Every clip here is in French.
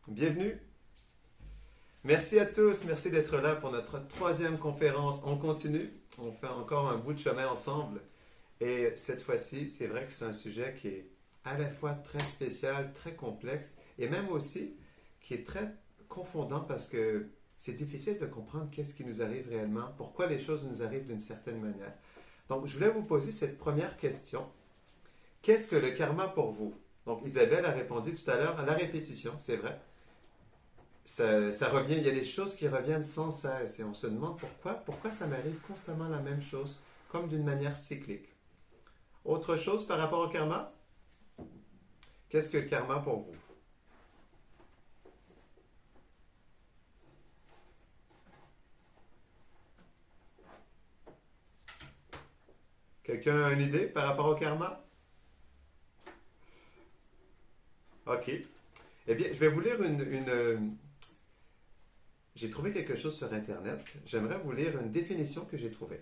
Bienvenue. Merci à tous, merci d'être là pour notre troisième conférence. On continue, on fait encore un bout de chemin ensemble. Et cette fois-ci, c'est vrai que c'est un sujet qui est à la fois très spécial, très complexe, et même aussi qui est très confondant parce que c'est difficile de comprendre qu'est-ce qui nous arrive réellement, pourquoi les choses nous arrivent d'une certaine manière. Donc, je voulais vous poser cette première question. Qu'est-ce que le karma pour vous? Donc, Isabelle a répondu tout à l'heure à la répétition, c'est vrai. Ça revient, il y a des choses qui reviennent sans cesse et on se demande pourquoi ça m'arrive constamment la même chose, comme d'une manière cyclique. Autre chose par rapport au karma? Qu'est-ce que le karma pour vous? Quelqu'un a une idée par rapport au karma? Ok. Eh bien, je vais vous lire j'ai trouvé quelque chose sur Internet. J'aimerais vous lire une définition que j'ai trouvée.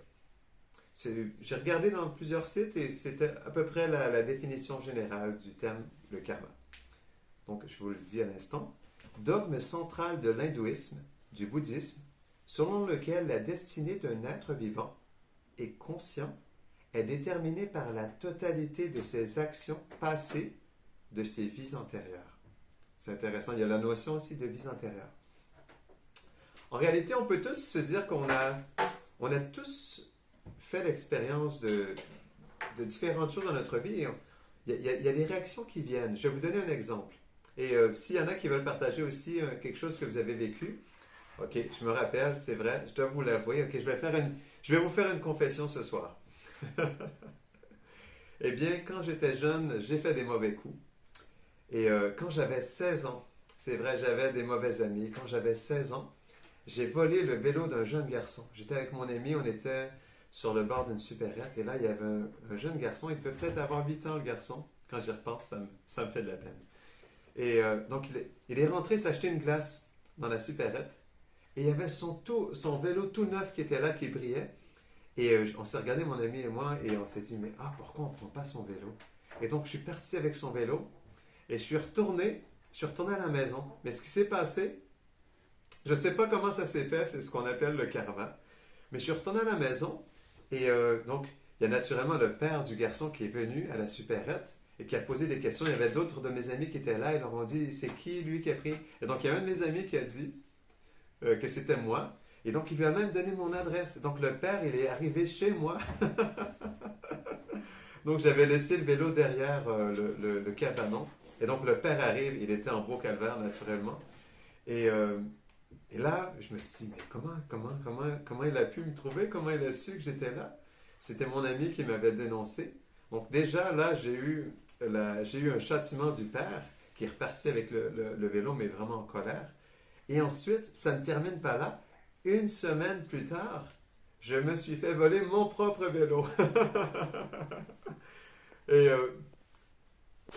J'ai regardé dans plusieurs sites et c'était à peu près la définition générale du terme le karma. Donc, je vous le dis à l'instant. Dogme central de l'hindouisme, du bouddhisme, selon lequel la destinée d'un être vivant et conscient est déterminée par la totalité de ses actions passées de ses vies antérieures. C'est intéressant, il y a la notion aussi de vies antérieures. En réalité, on peut tous se dire on a tous fait l'expérience de différentes choses dans notre vie. Il y a des réactions qui viennent. Je vais vous donner un exemple. Et s'il y en a qui veulent partager aussi quelque chose que vous avez vécu, ok, je me rappelle, c'est vrai, je dois vous l'avouer. Ok, je vais vous faire une confession ce soir. Eh bien, quand j'étais jeune, j'ai fait des mauvais coups. Et quand j'avais 16 ans, c'est vrai, j'avais des mauvais amis. Quand j'avais 16 ans, j'ai volé le vélo d'un jeune garçon. J'étais avec mon ami, on était sur le bord d'une supérette et là, il y avait un jeune garçon. Il peut peut-être avoir 8 ans, le garçon. Quand j'y repense, ça me fait de la peine. Et donc, il est rentré s'acheter une glace dans la supérette et il y avait son vélo tout neuf qui était là, qui brillait. Et on s'est regardé, mon ami et moi, et on s'est dit, mais pourquoi on ne prend pas son vélo? Et donc, je suis parti avec son vélo et je suis retourné à la maison. Mais ce qui s'est passé, je ne sais pas comment ça s'est fait, c'est ce qu'on appelle le karma. Mais je suis retourné à la maison et donc, il y a naturellement le père du garçon qui est venu à la supérette et qui a posé des questions. Il y avait d'autres de mes amis qui étaient là et leur ont dit, c'est qui lui qui a pris? Et donc, il y a un de mes amis qui a dit que c'était moi. Et donc, il lui a même donné mon adresse. Donc, le père, il est arrivé chez moi. Donc, j'avais laissé le vélo derrière le cabanon. Et donc, le père arrive, il était en beau calvaire, naturellement. Et, euh, et là, je me suis dit, mais comment il a pu me trouver? Comment il a su que j'étais là? C'était mon ami qui m'avait dénoncé. Donc, déjà, là, j'ai eu un châtiment du père qui est reparti avec le vélo, mais vraiment en colère. Et ensuite, ça ne termine pas là. Une semaine plus tard, je me suis fait voler mon propre vélo. Et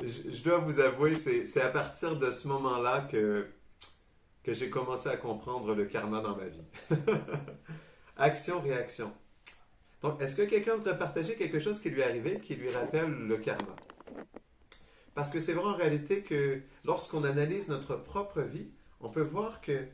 je dois vous avouer, c'est à partir de ce moment-là que j'ai commencé à comprendre le karma dans ma vie. Action-réaction. Donc, est-ce que quelqu'un voudrait partager quelque chose qui lui est arrivé, qui lui rappelle le karma? Parce que c'est vrai en réalité que lorsqu'on analyse notre propre vie, on peut voir que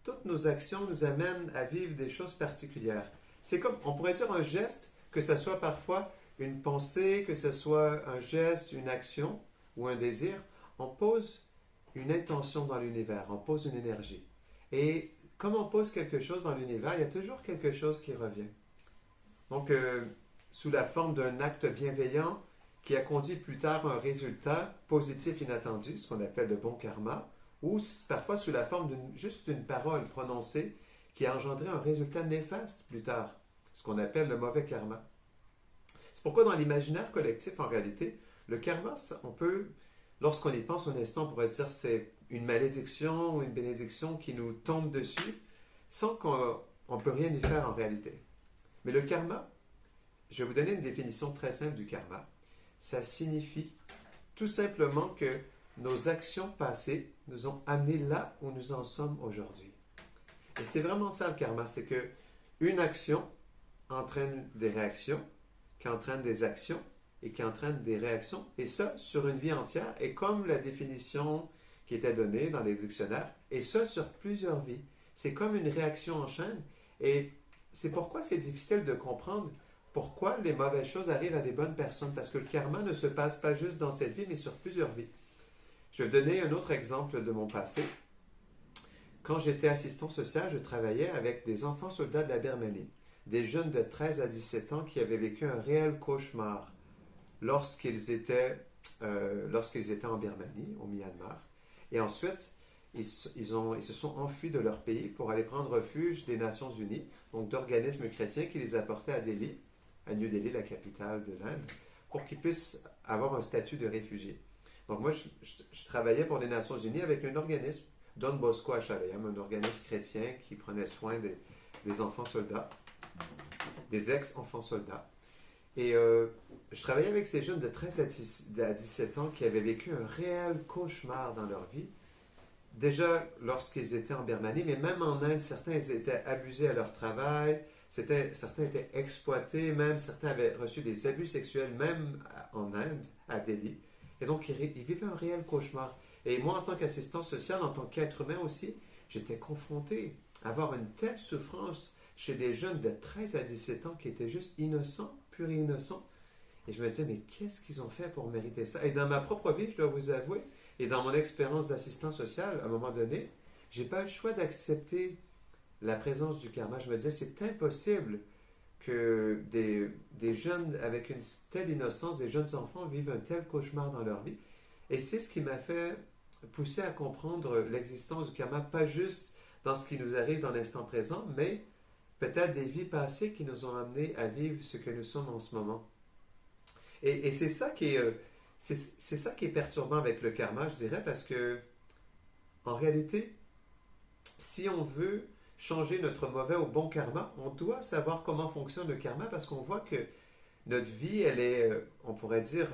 toutes nos actions nous amènent à vivre des choses particulières. C'est comme, on pourrait dire un geste, que ce soit parfois une pensée, que ce soit un geste, une action ou un désir, on pose une intention dans l'univers, on pose une énergie. Et comme on pose quelque chose dans l'univers, il y a toujours quelque chose qui revient. Donc, sous la forme d'un acte bienveillant qui a conduit plus tard à un résultat positif inattendu, ce qu'on appelle le bon karma, ou parfois sous la forme juste d'une parole prononcée qui a engendré un résultat néfaste plus tard, ce qu'on appelle le mauvais karma. C'est pourquoi dans l'imaginaire collectif, en réalité, le karma, lorsqu'on y pense un instant, on pourrait se dire c'est une malédiction ou une bénédiction qui nous tombe dessus sans qu'on ne peut rien y faire en réalité. Mais le karma, je vais vous donner une définition très simple du karma. Ça signifie tout simplement que nos actions passées nous ont amenés là où nous en sommes aujourd'hui. Et c'est vraiment ça le karma, c'est que une action entraîne des réactions, qui entraînent des actions et qui entraînent des réactions, et ça sur une vie entière. Et comme la définition qui était donné dans les dictionnaires, et ça sur plusieurs vies. C'est comme une réaction en chaîne, et c'est pourquoi c'est difficile de comprendre pourquoi les mauvaises choses arrivent à des bonnes personnes, parce que le karma ne se passe pas juste dans cette vie, mais sur plusieurs vies. Je vais donner un autre exemple de mon passé. Quand j'étais assistant social, je travaillais avec des enfants soldats de la Birmanie, des jeunes de 13 à 17 ans qui avaient vécu un réel cauchemar lorsqu'ils étaient en Birmanie, au Myanmar. Et ensuite, ils se sont enfuis de leur pays pour aller prendre refuge des Nations Unies, donc d'organismes chrétiens qui les apportaient à Delhi, à New Delhi, la capitale de l'Inde, pour qu'ils puissent avoir un statut de réfugié. Donc moi, je travaillais pour les Nations Unies avec un organisme, Don Bosco à Chalayam, un organisme chrétien qui prenait soin des enfants soldats, des ex-enfants soldats. Et je travaillais avec ces jeunes de 13 à 17 ans qui avaient vécu un réel cauchemar dans leur vie. Déjà lorsqu'ils étaient en Birmanie, mais même en Inde, certains étaient abusés à leur travail, certains étaient exploités, même certains avaient reçu des abus sexuels, même en Inde, à Delhi. Et donc, ils vivaient un réel cauchemar. Et moi, en tant qu'assistant social, en tant qu'être humain aussi, j'étais confronté à avoir une telle souffrance chez des jeunes de 13 à 17 ans qui étaient juste innocents, purs et innocents. Et je me disais, mais qu'est-ce qu'ils ont fait pour mériter ça? Et dans ma propre vie, je dois vous avouer, et dans mon expérience d'assistant social, à un moment donné, j'ai pas eu le choix d'accepter la présence du karma. Je me disais, c'est impossible que des jeunes avec une telle innocence, des jeunes enfants vivent un tel cauchemar dans leur vie. Et c'est ce qui m'a fait pousser à comprendre l'existence du karma, pas juste dans ce qui nous arrive dans l'instant présent, mais peut-être des vies passées qui nous ont amenés à vivre ce que nous sommes en ce moment. Et c'est ça c'est ça qui est perturbant avec le karma, je dirais, parce que en réalité, si on veut changer notre mauvais au bon karma, on doit savoir comment fonctionne le karma parce qu'on voit que notre vie, elle est, on pourrait dire,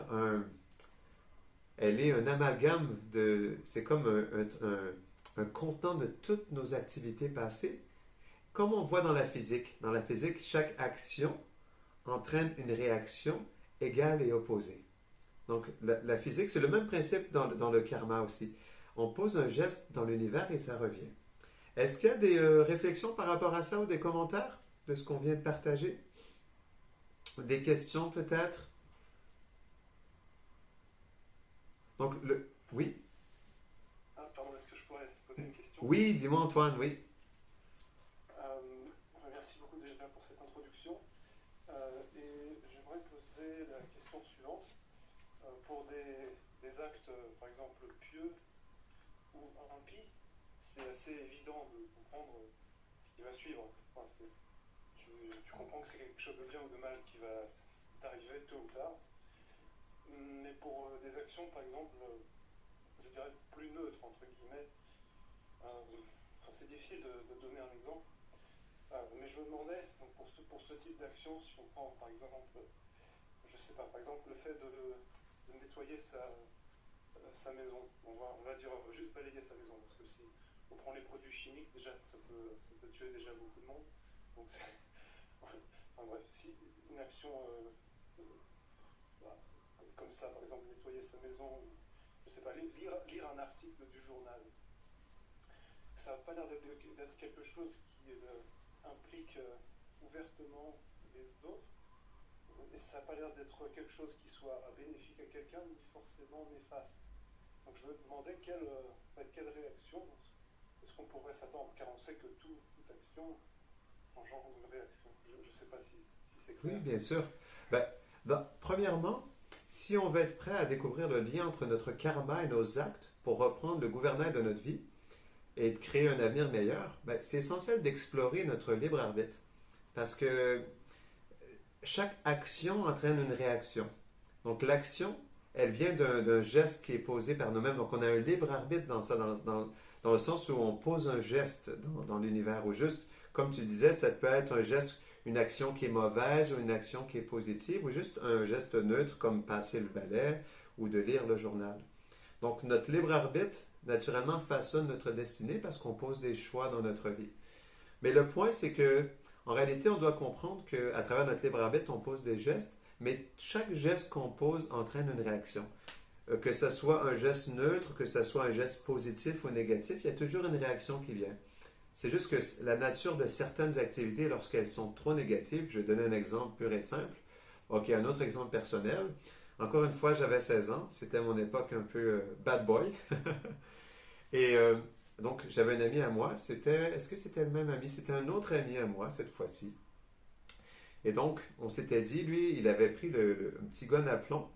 elle est un amalgame c'est comme un contenant de toutes nos activités passées. Comme on voit dans la physique, chaque action entraîne une réaction égale et opposée. Donc, la physique, c'est le même principe dans le karma aussi. On pose un geste dans l'univers et ça revient. Est-ce qu'il y a des réflexions par rapport à ça ou des commentaires de ce qu'on vient de partager? Des questions peut-être? Donc, oui? Ah, pardon, est-ce que je pourrais poser une question? Oui, dis-moi Antoine, oui. Merci beaucoup déjà pour cette introduction. Et j'aimerais poser la question suivante. Pour des actes, par exemple, pieux ou impies, c'est assez évident de comprendre ce qui va suivre. Enfin, tu comprends que c'est quelque chose de bien ou de mal qui va t'arriver tôt ou tard. Mais pour des actions, par exemple, je dirais plus neutres, entre guillemets, c'est difficile de donner un exemple. Mais je me demandais, donc pour ce type d'action, si on prend par exemple, je sais pas, par exemple le fait de nettoyer sa maison, on va dire juste balayer sa maison, parce que si on prend les produits chimiques, déjà ça peut tuer déjà beaucoup de monde. Donc enfin bref, si une action voilà, comme ça, par exemple nettoyer sa maison, je sais pas, lire un article du journal, ça n'a pas l'air d'être quelque chose qui implique ouvertement les autres, et ça n'a pas l'air d'être quelque chose qui soit bénéfique à quelqu'un, ni forcément néfaste. Donc je me demandais quelle réaction est-ce qu'on pourrait s'attendre, car on sait que toute action engendre une réaction. Je ne sais pas si c'est Oui, clair. bien sûr. Ben, premièrement, si on veut être prêt à découvrir le lien entre notre karma et nos actes pour reprendre le gouvernail de notre vie et de créer un avenir meilleur, ben, c'est essentiel d'explorer notre libre arbitre. Parce que chaque action entraîne une réaction. Donc l'action, elle vient d'un geste qui est posé par nous-mêmes. Donc on a un libre arbitre dans ça, dans le sens où on pose un geste dans l'univers. Ou juste, comme tu disais, ça peut être un geste, une action qui est mauvaise ou une action qui est positive, ou juste un geste neutre comme passer le balai ou de lire le journal. Donc notre libre arbitre, naturellement, façonne notre destinée parce qu'on pose des choix dans notre vie. Mais le point, c'est que en réalité, on doit comprendre qu'à travers notre libre arbitre, on pose des gestes, mais chaque geste qu'on pose entraîne une réaction. que ce soit un geste neutre, que ce soit un geste positif ou négatif, il y a toujours une réaction qui vient. C'est juste que la nature de certaines activités, lorsqu'elles sont trop négatives, je vais donner un exemple pur et simple. Ok, un autre exemple personnel. Encore une fois, j'avais 16 ans. C'était mon époque un peu bad boy. Et donc, j'avais un ami à moi. Est-ce que c'était le même ami? C'était un autre ami à moi cette fois-ci. Et donc, on s'était dit, lui, il avait pris un petit gun à plomb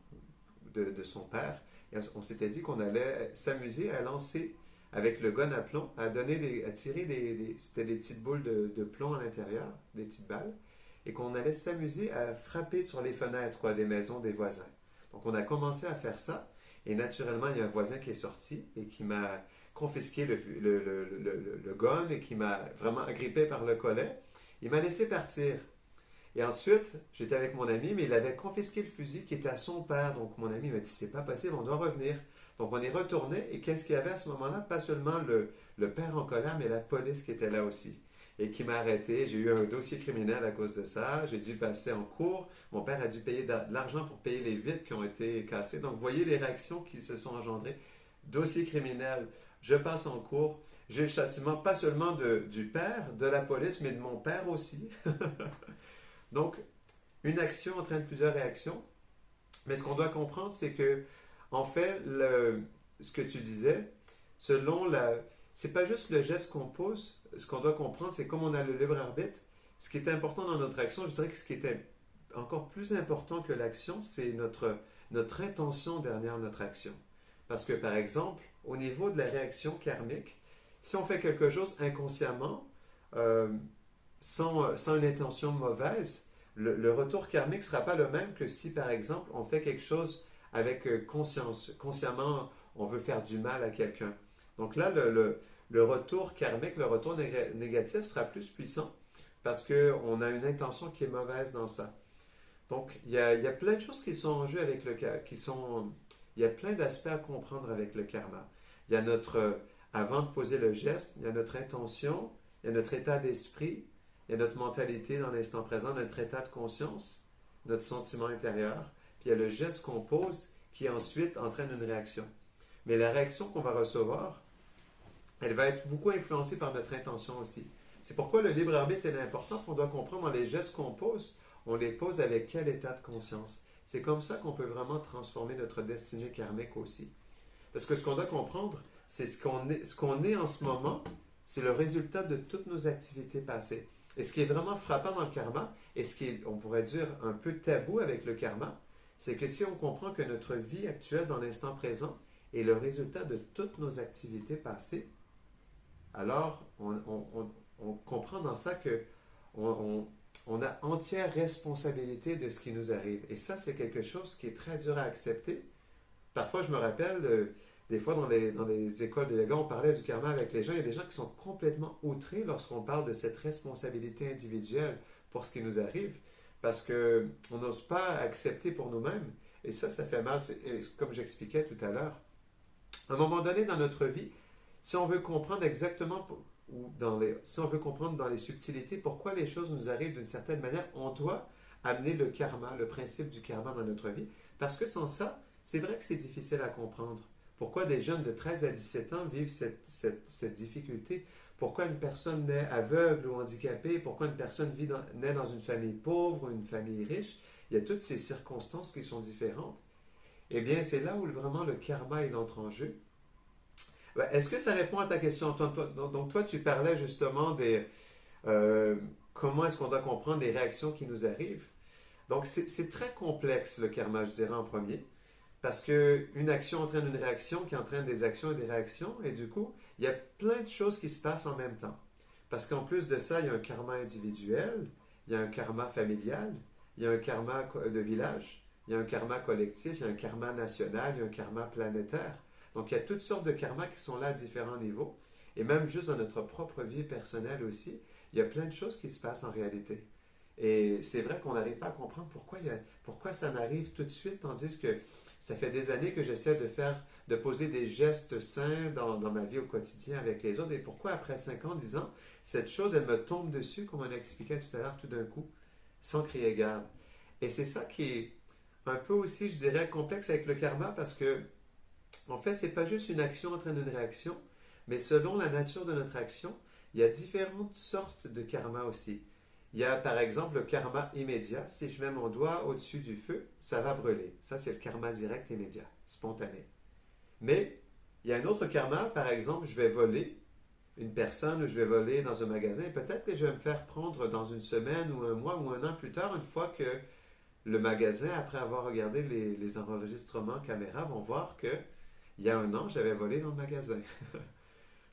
de son père. Et on s'était dit qu'on allait s'amuser à lancer avec le gun à plomb, à tirer c'était des petites boules de plomb à l'intérieur, des petites balles, et qu'on allait s'amuser à frapper sur les fenêtres quoi, des maisons des voisins. Donc on a commencé à faire ça, et naturellement il y a un voisin qui est sorti et qui m'a confisqué le gun et qui m'a vraiment agrippé par le collet. Il m'a laissé partir. Et ensuite, j'étais avec mon ami, mais il avait confisqué le fusil qui était à son père. Donc mon ami m'a dit, c'est pas possible, on doit revenir. Donc on est retourné, et qu'est-ce qu'il y avait à ce moment-là? Pas seulement le père en colère, mais la police qui était là aussi. Et qui m'a arrêté. J'ai eu un dossier criminel à cause de ça. J'ai dû passer en cours. Mon père a dû payer de l'argent pour payer les vitres qui ont été cassées. Donc vous voyez les réactions qui se sont engendrées. Dossier criminel, je passe en cours. J'ai le châtiment pas seulement du père, de la police, mais de mon père aussi. Donc, une action entraîne plusieurs réactions. Mais ce qu'on doit comprendre, c'est que, en fait, ce que tu disais, c'est pas juste le geste qu'on pose. Ce qu'on doit comprendre, c'est comme on a le libre arbitre. Ce qui est important dans notre action, je dirais que ce qui était encore plus important que l'action, c'est notre intention derrière notre action. Parce que, par exemple, au niveau de la réaction karmique, si on fait quelque chose inconsciemment, euh, sans une intention mauvaise, le retour karmique ne sera pas le même que si, par exemple, on fait quelque chose avec conscience. Consciemment, on veut faire du mal à quelqu'un. Donc là, le retour karmique, le retour négatif sera plus puissant parce qu'on a une intention qui est mauvaise dans ça. Donc, il y a plein de choses qui sont en jeu avec il y a plein d'aspects à comprendre avec le karma. Il y a avant de poser le geste, il y a notre intention, il y a notre état d'esprit, il y a notre mentalité dans l'instant présent, notre état de conscience, notre sentiment intérieur, puis il y a le geste qu'on pose qui ensuite entraîne une réaction. Mais la réaction qu'on va recevoir, elle va être beaucoup influencée par notre intention aussi. C'est pourquoi le libre arbitre est important, qu'on doit comprendre dans les gestes qu'on pose, on les pose avec quel état de conscience. C'est comme ça qu'on peut vraiment transformer notre destinée karmique aussi. Parce que ce qu'on doit comprendre, c'est ce qu'on est en ce moment, c'est le résultat de toutes nos activités passées. Et ce qui est vraiment frappant dans le karma, et ce qui est, on pourrait dire, un peu tabou avec le karma, c'est que si on comprend que notre vie actuelle dans l'instant présent est le résultat de toutes nos activités passées, alors on comprend dans ça que on a entière responsabilité de ce qui nous arrive. Et ça, c'est quelque chose qui est très dur à accepter. Parfois, je me rappelle, des fois dans les écoles de yoga, on parlait du karma avec les gens. Il y a des gens qui sont complètement outrés lorsqu'on parle de cette responsabilité individuelle pour ce qui nous arrive, parce qu'on n'ose pas accepter pour nous-mêmes. Et ça fait mal. Comme j'expliquais tout à l'heure, à un moment donné dans notre vie, si on veut comprendre exactement, si on veut comprendre dans les subtilités pourquoi les choses nous arrivent d'une certaine manière, on doit amener le karma, le principe du karma dans notre vie, parce que sans ça, c'est vrai que c'est difficile à comprendre. Pourquoi des jeunes de 13 à 17 ans vivent cette difficulté? Pourquoi une personne naît aveugle ou handicapée? Pourquoi une personne naît dans une famille pauvre ou une famille riche? Il y a toutes ces circonstances qui sont différentes. Eh bien, c'est là où vraiment le karma il entre en jeu. Est-ce que ça répond à ta question? Donc, toi, tu parlais justement comment est-ce qu'on doit comprendre les réactions qui nous arrivent. Donc, c'est très complexe le karma, je dirais en premier. Parce qu'une action entraîne une réaction qui entraîne des actions et des réactions. Et du coup, il y a plein de choses qui se passent en même temps. Parce qu'en plus de ça, il y a un karma individuel, il y a un karma familial, il y a un karma de village, il y a un karma collectif, il y a un karma national, il y a un karma planétaire. Donc, il y a toutes sortes de karmas qui sont là à différents niveaux. Et même juste dans notre propre vie personnelle aussi, il y a plein de choses qui se passent en réalité. Et c'est vrai qu'on n'arrive pas à comprendre pourquoi ça n'arrive tout de suite, tandis que ça fait des années que j'essaie de poser des gestes sains dans ma vie au quotidien avec les autres. Et pourquoi après 5 ans, 10 ans, cette chose, elle me tombe dessus, comme on expliquait tout à l'heure, tout d'un coup, sans crier garde. Et c'est ça qui est un peu aussi, je dirais, complexe avec le karma, parce que En fait, c'est pas juste une action entraîne une réaction, mais selon la nature de notre action, il y a différentes sortes de karma aussi. Il y a par exemple le karma immédiat. Si je mets mon doigt au-dessus du feu, ça va brûler. Ça, c'est le karma direct immédiat, spontané. Mais il y a un autre karma, par exemple, je vais voler une personne ou je vais voler dans un magasin. Peut-être que je vais me faire prendre dans une semaine ou un mois ou un an plus tard, une fois que le magasin, après avoir regardé les enregistrements caméra, vont voir que il y a un an, j'avais volé dans le magasin.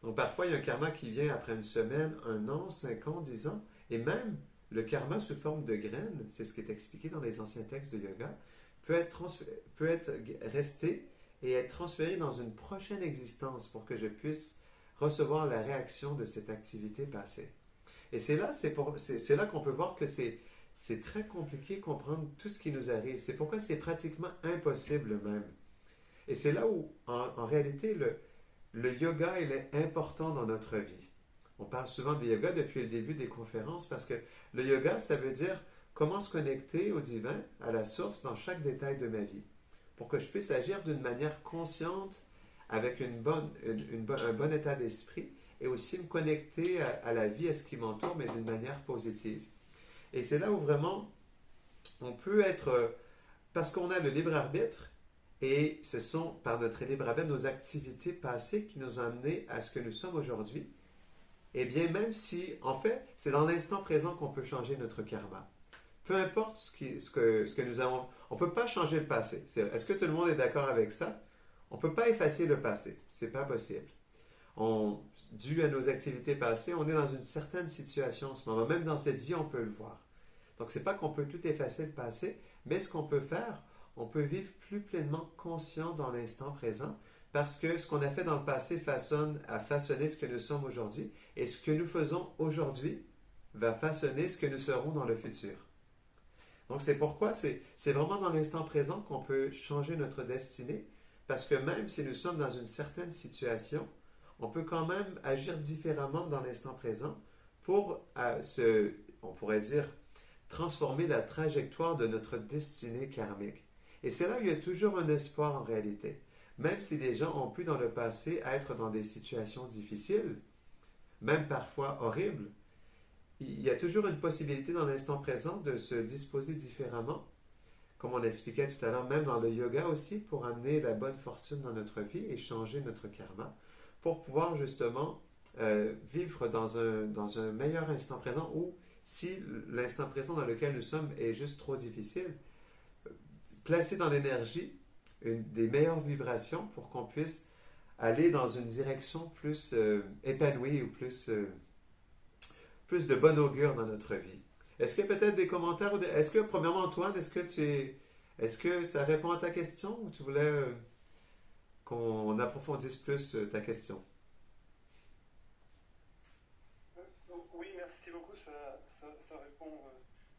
Donc parfois, il y a un karma qui vient après une semaine, un an, 5 ans, 10 ans, et même le karma sous forme de graines, c'est ce qui est expliqué dans les anciens textes de yoga, peut être resté et être transféré dans une prochaine existence pour que je puisse recevoir la réaction de cette activité passée. Et c'est là qu'on peut voir que c'est très compliqué de comprendre tout ce qui nous arrive. C'est pourquoi c'est pratiquement impossible même. Et c'est là où, en réalité, le yoga, il est important dans notre vie. On parle souvent de yoga depuis le début des conférences parce que le yoga, ça veut dire comment se connecter au divin, à la source, dans chaque détail de ma vie, pour que je puisse agir d'une manière consciente, avec un bon état d'esprit, et aussi me connecter à la vie, à ce qui m'entoure, mais d'une manière positive. Et c'est là où vraiment on peut être, parce qu'on a le libre arbitre, et ce sont par notre libre arbitre nos activités passées qui nous ont amenés à ce que nous sommes aujourd'hui. Et bien même si, en fait, c'est dans l'instant présent qu'on peut changer notre karma. Peu importe ce que nous avons, on ne peut pas changer le passé. Est-ce que tout le monde est d'accord avec ça? On ne peut pas effacer le passé. C'est pas possible. Dû à nos activités passées, on est dans une certaine situation en ce moment. Même dans cette vie, on peut le voir. Donc, c'est pas qu'on peut tout effacer le passé, mais ce qu'on peut faire, on peut vivre plus pleinement conscient dans l'instant présent parce que ce qu'on a fait dans le passé a façonné ce que nous sommes aujourd'hui et ce que nous faisons aujourd'hui va façonner ce que nous serons dans le futur. Donc, c'est pourquoi c'est vraiment dans l'instant présent qu'on peut changer notre destinée parce que même si nous sommes dans une certaine situation, on peut quand même agir différemment dans l'instant présent pour on pourrait dire, transformer la trajectoire de notre destinée karmique. Et c'est là où il y a toujours un espoir en réalité. Même si des gens ont pu dans le passé être dans des situations difficiles, même parfois horribles, il y a toujours une possibilité dans l'instant présent de se disposer différemment, comme on expliquait tout à l'heure, même dans le yoga aussi, pour amener la bonne fortune dans notre vie et changer notre karma, pour pouvoir justement vivre dans un meilleur instant présent ou si l'instant présent dans lequel nous sommes est juste trop difficile, placer dans l'énergie des meilleures vibrations pour qu'on puisse aller dans une direction plus épanouie ou plus de bon augure dans notre vie. Est-ce qu'il y a peut-être des commentaires? Est-ce que, premièrement, Antoine, est-ce que ça répond à ta question ou tu voulais qu'on approfondisse plus ta question? Oui, merci beaucoup, ça répond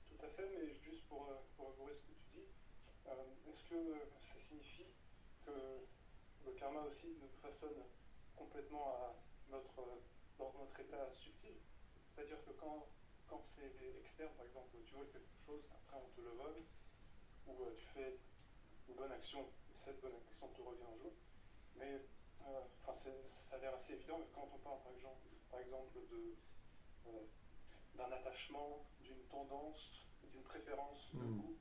tout à fait, mais juste pour avouer ce que tu dis, est-ce que ça signifie que le karma aussi nous façonne complètement dans notre état subtil? C'est-à-dire que quand c'est externe, par exemple, tu vois quelque chose, après on te le vole, ou tu fais une bonne action, et cette bonne action te revient un jour, mais ça a l'air assez évident, mais quand on parle par exemple d'un attachement, d'une tendance, d'une préférence de goût,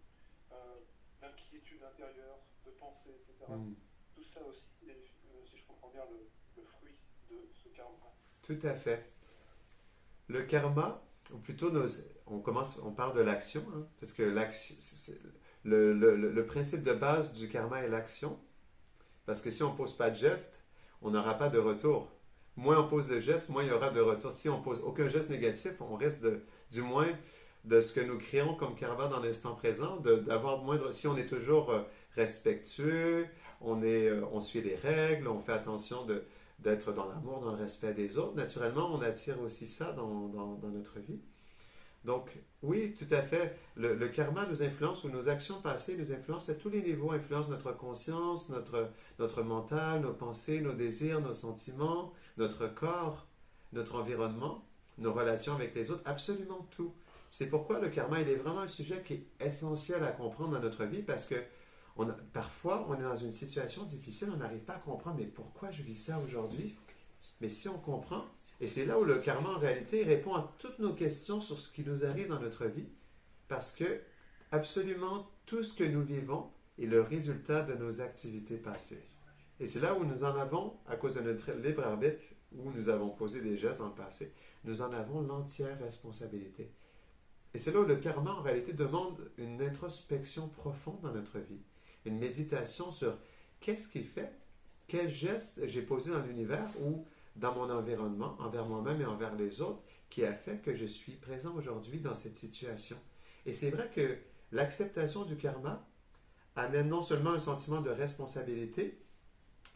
d'inquiétude intérieure, de pensée, etc. Tout ça aussi est, si je comprends bien, le fruit de ce karma. Tout à fait. Le karma, ou plutôt on parle de l'action, hein, parce que le principe de base du karma est l'action, parce que si on ne pose pas de geste, on n'aura pas de retour. Moins on pose de gestes, moins il y aura de retour. Si on pose aucun geste négatif, on risque du moins de ce que nous créons comme karma dans l'instant présent, d'avoir moindre. Si on est toujours respectueux, on suit les règles, on fait attention d'être dans l'amour, dans le respect des autres, naturellement, on attire aussi ça dans notre vie. Donc, oui, tout à fait. Le karma nous influence, ou nos actions passées nous influencent à tous les niveaux, influencent notre conscience, notre mental, nos pensées, nos désirs, nos sentiments, notre corps, notre environnement, nos relations avec les autres, absolument tout. C'est pourquoi le karma, il est vraiment un sujet qui est essentiel à comprendre dans notre vie parce que Parfois, on est dans une situation difficile, on n'arrive pas à comprendre, mais pourquoi je vis ça aujourd'hui? Mais si on comprend, et c'est là où le karma, en réalité, répond à toutes nos questions sur ce qui nous arrive dans notre vie, parce que absolument tout ce que nous vivons est le résultat de nos activités passées. Et c'est là où nous en avons, à cause de notre libre arbitre, où nous avons posé des gestes dans le passé, nous en avons l'entière responsabilité. Et c'est là où le karma, en réalité, demande une introspection profonde dans notre vie, une méditation sur qu'est-ce qui fait, quel geste j'ai posé dans l'univers ou dans mon environnement, envers moi-même et envers les autres, qui a fait que je suis présent aujourd'hui dans cette situation. Et c'est vrai que l'acceptation du karma amène non seulement un sentiment de responsabilité,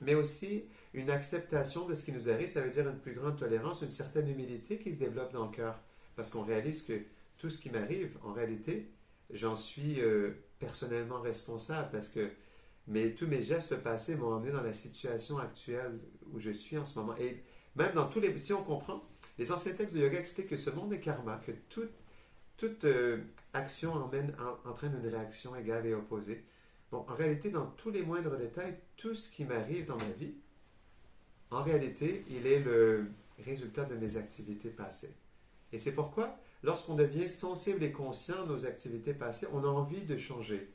mais aussi une acceptation de ce qui nous arrive. Ça veut dire une plus grande tolérance, une certaine humilité qui se développe dans le cœur. Parce qu'on réalise que tout ce qui m'arrive, en réalité, j'en suis personnellement responsable parce que tous mes gestes passés m'ont amené dans la situation actuelle où je suis en ce moment. Et même dans tous les... Si on comprend, les anciens textes de yoga expliquent que ce monde est karma, que toute action entraîne une réaction égale et opposée. Bon, en réalité, dans tous les moindres détails, tout ce qui m'arrive dans ma vie, en réalité, il est le résultat de mes activités passées. Et c'est pourquoi, lorsqu'on devient sensible et conscient de nos activités passées, on a envie de changer.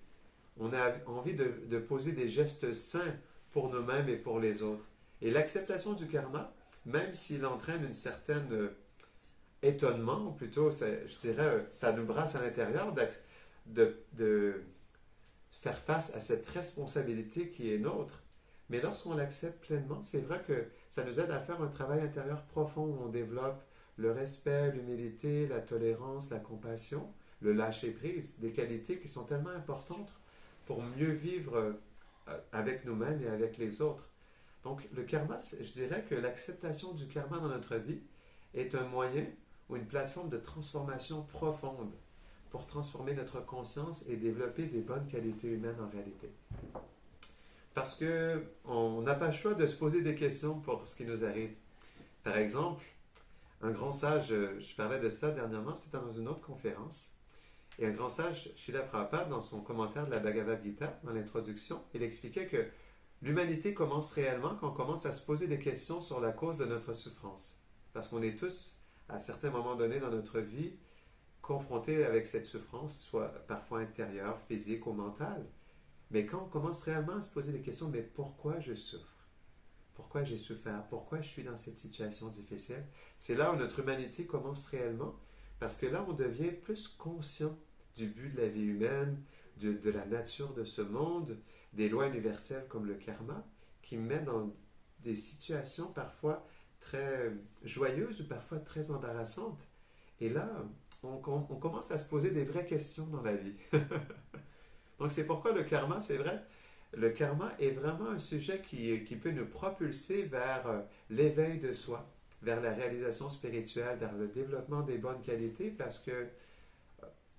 On a envie de poser des gestes sains pour nous-mêmes et pour les autres. Et l'acceptation du karma, même s'il entraîne une certaine étonnement, ou plutôt, je dirais, ça nous brasse à l'intérieur de faire face à cette responsabilité qui est nôtre. Mais lorsqu'on l'accepte pleinement, c'est vrai que ça nous aide à faire un travail intérieur profond où on développe le respect, l'humilité, la tolérance, la compassion, le lâcher-prise, des qualités qui sont tellement importantes pour mieux vivre avec nous-mêmes et avec les autres. Donc, le karma, je dirais que l'acceptation du karma dans notre vie est un moyen ou une plateforme de transformation profonde pour transformer notre conscience et développer des bonnes qualités humaines en réalité. Parce qu'on n'a pas le choix de se poser des questions pour ce qui nous arrive. Par exemple, un grand sage, je parlais de ça dernièrement, c'était dans une autre conférence, et un grand sage, Srila Prabhupada, dans son commentaire de la Bhagavad Gita, dans l'introduction, il expliquait que l'humanité commence réellement quand on commence à se poser des questions sur la cause de notre souffrance. Parce qu'on est tous, à certains moments donnés dans notre vie, confrontés avec cette souffrance, soit parfois intérieure, physique ou mentale. Mais quand on commence réellement à se poser des questions, mais pourquoi je souffre? Pourquoi j'ai souffert? Pourquoi je suis dans cette situation difficile? C'est là où notre humanité commence réellement, parce que là, on devient plus conscient du but de la vie humaine, de la nature de ce monde, des lois universelles comme le karma, qui mettent dans des situations parfois très joyeuses ou parfois très embarrassantes. Et là, on commence à se poser des vraies questions dans la vie. Donc c'est pourquoi le karma, c'est vrai, le karma est vraiment un sujet qui peut nous propulser vers l'éveil de soi, vers la réalisation spirituelle, vers le développement des bonnes qualités, parce que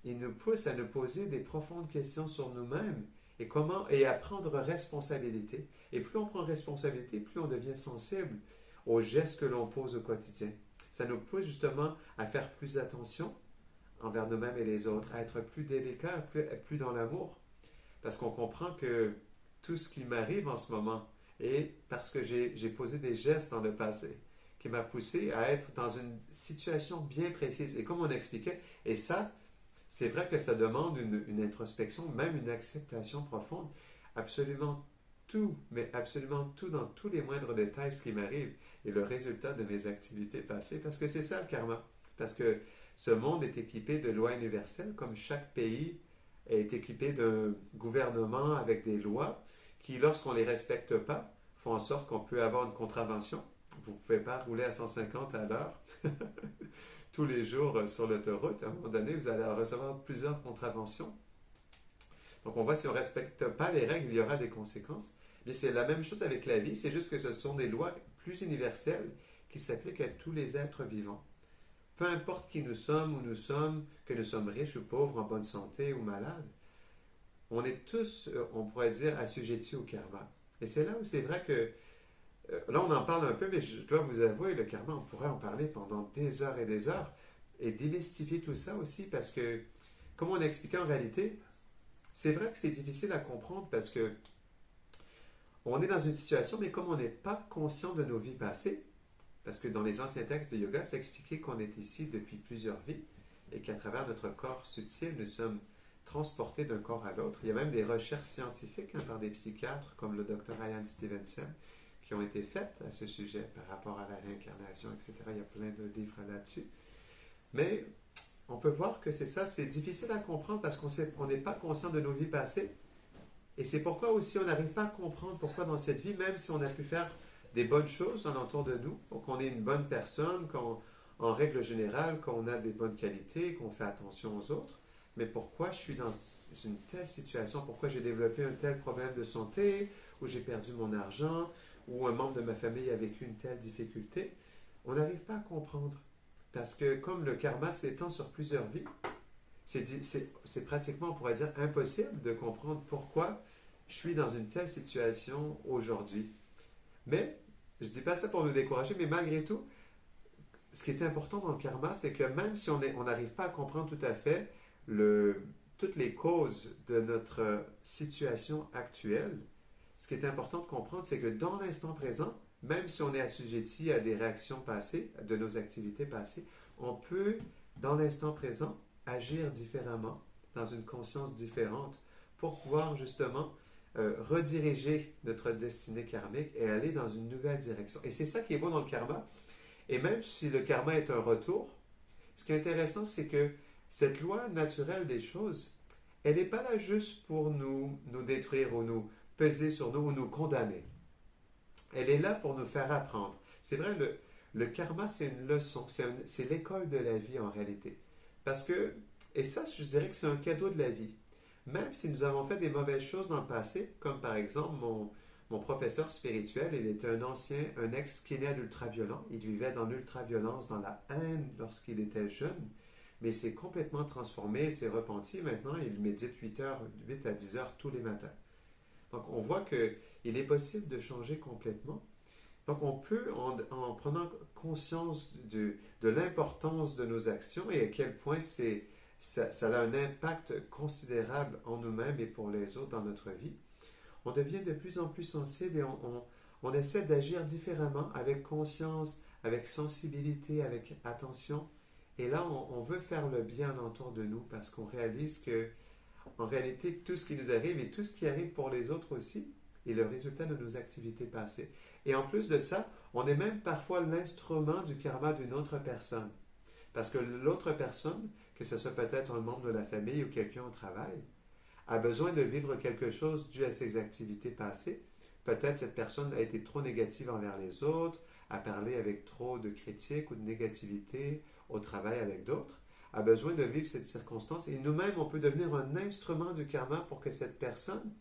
il nous pousse à nous poser des profondes questions sur nous-mêmes et à prendre responsabilité. Et plus on prend responsabilité, plus on devient sensible aux gestes que l'on pose au quotidien. Ça nous pousse justement à faire plus attention envers nous-mêmes et les autres, à être plus délicats, plus dans l'amour. Parce qu'on comprend que tout ce qui m'arrive en ce moment est parce que j'ai posé des gestes dans le passé qui m'a poussé à être dans une situation bien précise. Et comme on expliquait, et ça, c'est vrai que ça demande une introspection, même une acceptation profonde. Absolument tout, mais absolument tout dans tous les moindres détails, ce qui m'arrive est le résultat de mes activités passées. Parce que c'est ça le karma. Parce que ce monde est équipé de lois universelles, comme chaque pays est équipé d'un gouvernement avec des lois qui, lorsqu'on ne les respecte pas, font en sorte qu'on peut avoir une contravention. Vous ne pouvez pas rouler à 150 à l'heure tous les jours sur l'autoroute. À un moment donné, vous allez recevoir plusieurs contraventions. Donc on voit, si on ne respecte pas les règles, il y aura des conséquences. Mais c'est la même chose avec la vie, c'est juste que ce sont des lois plus universelles qui s'appliquent à tous les êtres vivants. Peu importe qui nous sommes, où nous sommes, que nous sommes riches ou pauvres, en bonne santé ou malades, on est tous, on pourrait dire, assujettis au karma. Et c'est là où c'est vrai que, là on en parle un peu, mais je dois vous avouer, le karma, on pourrait en parler pendant des heures et démystifier tout ça aussi, parce que, comme on a expliqué en réalité, c'est vrai que c'est difficile à comprendre parce que on est dans une situation, mais comme on n'est pas conscient de nos vies passées, parce que dans les anciens textes de yoga, c'est expliqué qu'on est ici depuis plusieurs vies et qu'à travers notre corps subtil, nous sommes transportés d'un corps à l'autre. Il y a même des recherches scientifiques par des psychiatres comme le docteur Ian Stevenson qui ont été faites à ce sujet par rapport à la réincarnation, etc. Il y a plein de livres là-dessus. Mais on peut voir que c'est ça, c'est difficile à comprendre parce qu'on n'est pas conscient de nos vies passées. Et c'est pourquoi aussi on n'arrive pas à comprendre pourquoi dans cette vie, même si on a pu faire des bonnes choses alentour de nous, qu'on est une bonne personne, en règle générale, qu'on a des bonnes qualités, qu'on fait attention aux autres, mais pourquoi je suis dans une telle situation, pourquoi j'ai développé un tel problème de santé, ou j'ai perdu mon argent, ou un membre de ma famille a vécu une telle difficulté, on n'arrive pas à comprendre. Parce que comme le karma s'étend sur plusieurs vies, c'est pratiquement, on pourrait dire, impossible de comprendre pourquoi je suis dans une telle situation aujourd'hui. Mais, je ne dis pas ça pour nous décourager, mais malgré tout, ce qui est important dans le karma, c'est que même si on n'arrive pas à comprendre tout à fait toutes les causes de notre situation actuelle, ce qui est important de comprendre, c'est que dans l'instant présent, même si on est assujetti à des réactions passées, de nos activités passées, on peut, dans l'instant présent, agir différemment, dans une conscience différente, pour pouvoir justement rediriger notre destinée karmique et aller dans une nouvelle direction. Et c'est ça qui est beau dans le karma. Et même si le karma est un retour, ce qui est intéressant, c'est que cette loi naturelle des choses, elle n'est pas là juste pour nous détruire ou nous peser sur nous ou nous condamner. Elle est là pour nous faire apprendre. C'est vrai, le karma, c'est une leçon, c'est l'école de la vie en réalité. Parce que, et ça, je dirais que c'est un cadeau de la vie. Même si nous avons fait des mauvaises choses dans le passé, comme par exemple mon professeur spirituel, il était un ex-kinéa ultra-violent. Il vivait dans l'ultra-violence, dans la haine lorsqu'il était jeune, mais il s'est complètement transformé, il s'est repenti. Maintenant, il médite 8 à 10 heures tous les matins. Donc, on voit qu'il est possible de changer complètement. Donc, on peut, en prenant conscience de l'importance de nos actions et à quel point ça a un impact considérable en nous-mêmes et pour les autres dans notre vie, on devient de plus en plus sensible et on essaie d'agir différemment, avec conscience, avec sensibilité, avec attention. Et là, on veut faire le bien alentour de nous parce qu'on réalise que, en réalité, tout ce qui nous arrive et tout ce qui arrive pour les autres aussi est le résultat de nos activités passées. Et en plus de ça, on est même parfois l'instrument du karma d'une autre personne. Parce que l'autre personne, que ce soit peut-être un membre de la famille ou quelqu'un au travail, a besoin de vivre quelque chose dû à ses activités passées. Peut-être cette personne a été trop négative envers les autres, a parlé avec trop de critiques ou de négativité au travail avec d'autres, a besoin de vivre cette circonstance et nous-mêmes, on peut devenir un instrument du karma pour que cette personne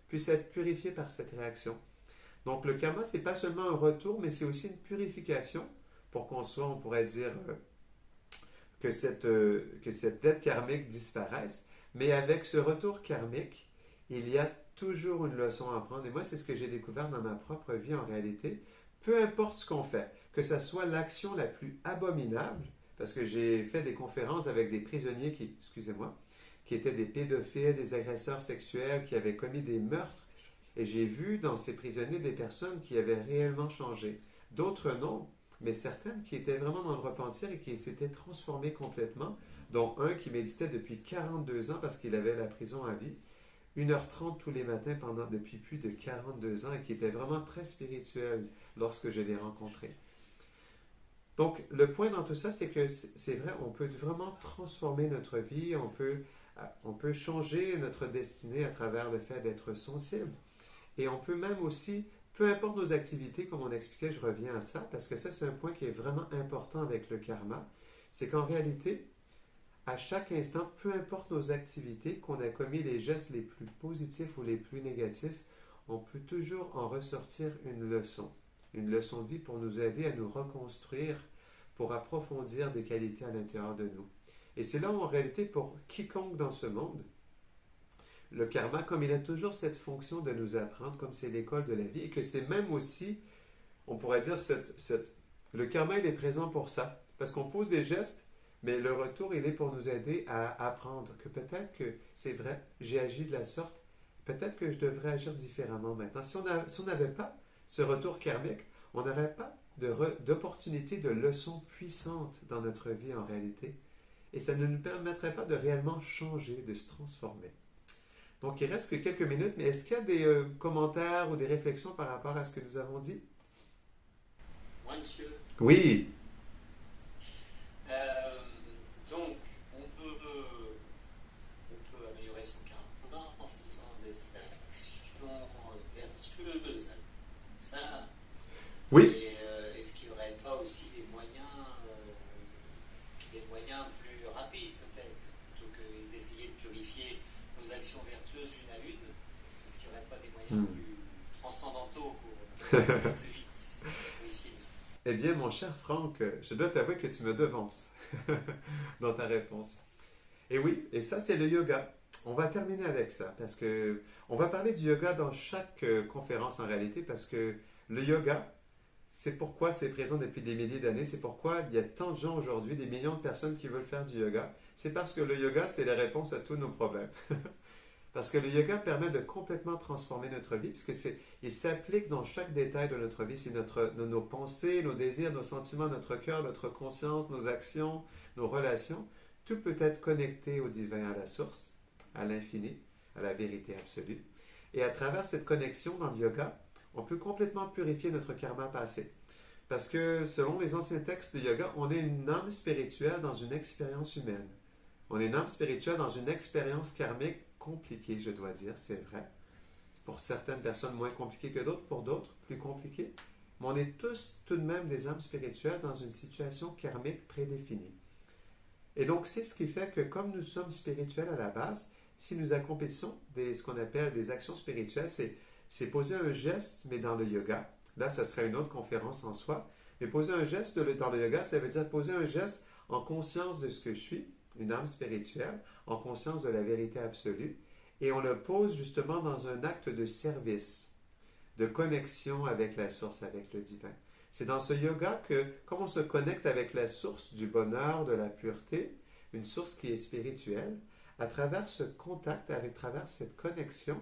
puisse être purifiée par cette réaction. Donc le karma, c'est pas seulement un retour, mais c'est aussi une purification pour qu'on soit, on pourrait dire, que cette dette karmique disparaisse. Mais avec ce retour karmique, il y a toujours une leçon à apprendre. Et moi, c'est ce que j'ai découvert dans ma propre vie en réalité. Peu importe ce qu'on fait, que ce soit l'action la plus abominable, parce que j'ai fait des conférences avec des prisonniers qui étaient des pédophiles, des agresseurs sexuels, qui avaient commis des meurtres. Et j'ai vu dans ces prisonniers des personnes qui avaient réellement changé. D'autres non, mais certaines qui étaient vraiment dans le repentir et qui s'étaient transformées complètement, dont un qui méditait depuis 42 ans parce qu'il avait la prison à vie, 1h30 tous les matins depuis plus de 42 ans et qui était vraiment très spirituel lorsque je l'ai rencontré. Donc, le point dans tout ça, c'est que c'est vrai, on peut vraiment transformer notre vie, on peut changer notre destinée à travers le fait d'être sensible. Et on peut même aussi, peu importe nos activités, comme on expliquait, je reviens à ça, parce que ça, c'est un point qui est vraiment important avec le karma, c'est qu'en réalité, à chaque instant, peu importe nos activités, qu'on a commis les gestes les plus positifs ou les plus négatifs, on peut toujours en ressortir une leçon de vie pour nous aider à nous reconstruire, pour approfondir des qualités à l'intérieur de nous. Et c'est là où, en réalité, pour quiconque dans ce monde, le karma, comme il a toujours cette fonction de nous apprendre, comme c'est l'école de la vie, et que c'est même aussi, on pourrait dire, le karma, il est présent pour ça. Parce qu'on pose des gestes, Mais le retour, il est pour nous aider à apprendre que peut-être que c'est vrai, j'ai agi de la sorte, peut-être que je devrais agir différemment maintenant. Si on n'avait pas ce retour karmique, on n'aurait pas d'opportunité, de leçons puissantes dans notre vie en réalité. Et ça ne nous permettrait pas de réellement changer, de se transformer. Donc, il reste que quelques minutes, mais est-ce qu'il y a des commentaires ou des réflexions par rapport à ce que nous avons dit? Moi, monsieur. Oui. Donc, on peut améliorer son karma en faisant des actions vertueuses. Ça. Oui. Et est-ce qu'il n'y aurait pas aussi des moyens plus rapides, peut-être, plutôt que d'essayer de purifier nos actions vertueuses une à une? Est-ce qu'il n'y aurait pas des moyens plus transcendantaux pour aller plus vite, se purifier? Eh bien, mon cher Franck, je dois t'avouer que tu me devances dans ta réponse. Et oui, et ça, c'est le yoga. On va terminer avec ça, parce que on va parler du yoga dans chaque conférence en réalité, parce que le yoga, c'est pourquoi c'est présent depuis des milliers d'années, c'est pourquoi il y a tant de gens aujourd'hui, des millions de personnes qui veulent faire du yoga. C'est parce que le yoga, c'est la réponse à tous nos problèmes. Parce que le yoga permet de complètement transformer notre vie, puisque il s'applique dans chaque détail de notre vie. C'est nos pensées, nos désirs, nos sentiments, notre cœur, notre conscience, nos actions, nos relations. Tout peut être connecté au divin, à la source, à l'infini, à la vérité absolue. Et à travers cette connexion dans le yoga, on peut complètement purifier notre karma passé. Parce que selon les anciens textes de yoga, on est une âme spirituelle dans une expérience humaine. On est une âme spirituelle dans une expérience karmique compliquée, je dois dire, c'est vrai. Pour certaines personnes moins compliquées que d'autres, pour d'autres plus compliquées. Mais on est tous tout de même des âmes spirituelles dans une situation karmique prédéfinie. Et donc, c'est ce qui fait que comme nous sommes spirituels à la base, si nous accomplissons ce qu'on appelle des actions spirituelles, c'est poser un geste, mais dans le yoga. Là, ça serait une autre conférence en soi. Mais poser un geste dans le yoga, ça veut dire poser un geste en conscience de ce que je suis, une âme spirituelle, en conscience de la vérité absolue. Et on le pose justement dans un acte de service, de connexion avec la source, avec le divin. C'est dans ce yoga que, comme on se connecte avec la source du bonheur, de la pureté, une source qui est spirituelle, à travers ce contact, à travers cette connexion,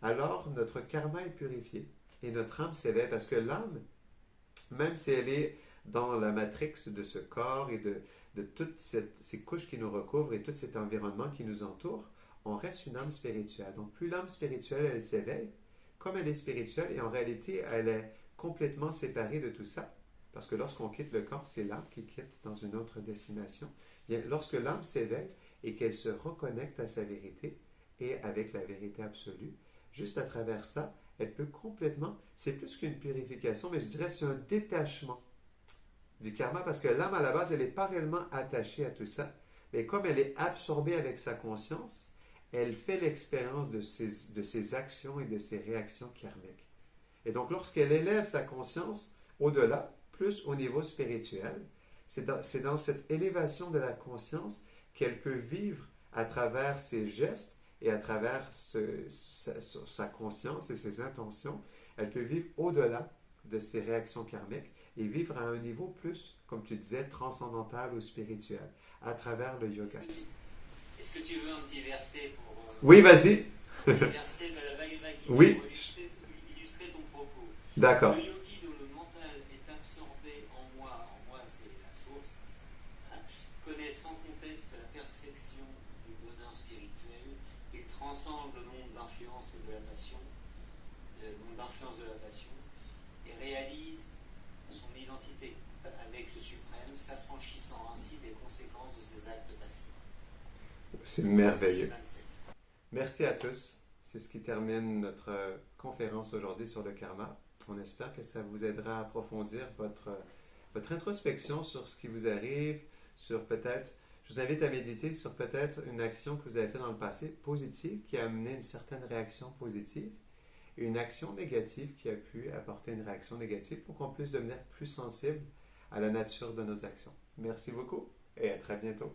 alors notre karma est purifié et notre âme s'élève. Parce que l'âme, même si elle est dans la matrix de ce corps et de toutes ces couches qui nous recouvrent et tout cet environnement qui nous entoure, on reste une âme spirituelle. Donc plus l'âme spirituelle, elle s'éveille, comme elle est spirituelle, et en réalité, elle est complètement séparée de tout ça. Parce que lorsqu'on quitte le corps, c'est l'âme qui quitte dans une autre destination. Bien, lorsque l'âme s'éveille et qu'elle se reconnecte à sa vérité et avec la vérité absolue, juste à travers ça, elle peut complètement, c'est plus qu'une purification, mais je dirais c'est un détachement du karma, parce que l'âme à la base, elle n'est pas réellement attachée à tout ça, mais comme elle est absorbée avec sa conscience, elle fait l'expérience de ses actions et de ses réactions karmiques. Et donc lorsqu'elle élève sa conscience au-delà, plus au niveau spirituel, c'est dans cette élévation de la conscience qu'elle peut vivre à travers ses gestes et à travers sa conscience et ses intentions, elle peut vivre au-delà de ses réactions karmiques et vivre à un niveau plus, comme tu disais, transcendantal ou spirituel, à travers le yoga. Est-ce que tu veux un petit verset pour... Oui, vas-y. Un petit verset de la Bhagavad Gita Oui. pour illustrer ton propos. D'accord. Le yogi dont le mental est absorbé en moi c'est la source, connaît sans conteste la perfection du bonheur spirituel. Il transcende le monde d'influence et de la passion, et réalise son identité avec le suprême, s'affranchissant ainsi des conséquences de ses actes passés. C'est merveilleux. Merci à tous. C'est ce qui termine notre conférence aujourd'hui sur le karma. On espère que ça vous aidera à approfondir votre introspection sur ce qui vous arrive, sur peut-être, je vous invite à méditer sur peut-être une action que vous avez faite dans le passé, positive, qui a amené une certaine réaction positive, et une action négative qui a pu apporter une réaction négative pour qu'on puisse devenir plus sensible à la nature de nos actions. Merci beaucoup et à très bientôt.